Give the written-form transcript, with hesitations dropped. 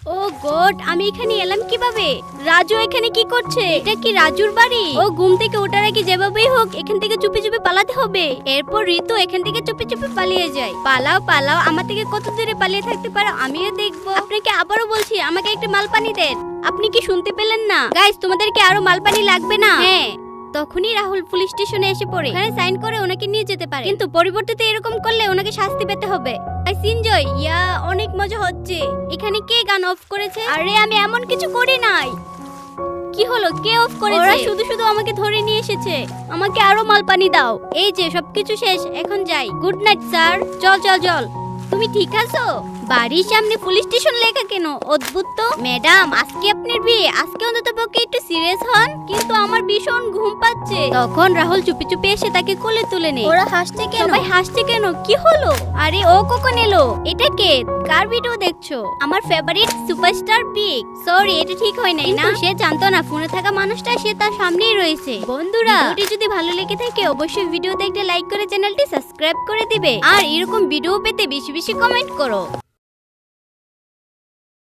ও god, আমি এখানে এলাম কিভাবে? রাজু এখানে কি করছে? এটা কি রাজুর বাড়ি? ও ঘুম থেকে ওঠার আগে যেভাবেই হোক এখান থেকে চুপি চুপি পালাতে হবে। এরপর ঋতু এখান থেকে চুপি চুপি পালিয়ে যায়। পালাও পালাও, আমার থেকে কত দূরে পালিয়ে থাকতে পারো আমিও দেখবো। আপনাকে আবারও বলছি, আমাকে একটা মালপানি দেন। আপনি কি শুনতে পেলেন না? গাইস, তোমাদের কি আরো মালপানি লাগবে না? হ্যাঁ। তখনই রাহুল পুলিশ স্টেশনে এসে পড়ে। ওখানে সাইন করে ওনাকে নিয়ে যেতে পারে, কিন্তু পরিবর্তিতে এরকম করলে ওনাকে শাস্তি পেতে হবে। সিনজয়, ইয়া অনেক মজা হচ্ছে। এখানে কে গান অফ করেছে? আরে আমি এমন কিছু করি নাই। কি হলো, কে অফ করেছে? ওরা শুধু শুধু আমাকে ধরে নিয়ে এসেছে। আমাকে আরো মালপানি দাও। এই যে সবকিছু শেষ, এখন যাই। Good night sir. চল চল চল। তুমি ঠিক আছো? বাড়ির সামনে পুলিশ স্টেশন লেখা কেন? অদ্ভুত তো। ম্যাডাম, আজকে আপনার বিয়ে, আজকে অন্তত পক্ষে একটু সিরিয়াস হন। কিন্তু আমার ভীষণ ঘুম পাচ্ছে। তখন রাহুল চুপি চুপি এসে তাকে কোলে তুলে নেয়। ওরা হাসছে কেন? সবাই হাসছে কেন? কি হলো? আরে ও কখন এলো? এটা কে? কার ভিডিও দেখছো? আমার ফেভারিট সুপারস্টার পিক। সরি, এটা ঠিক হয় নাই না? সে জানতো না ফোনে থাকা মানুষটা সে তার সামনেই রয়েছে। বন্ধুরা, ভিডিওটি যদি ভালো লেগে থাকে অবশ্যই ভিডিওতে একটা লাইক করে চ্যানেলটি সাবস্ক্রাইব করে দিবে। আর এরকম ভিডিও পেতে বেশি বেশি কমেন্ট করো।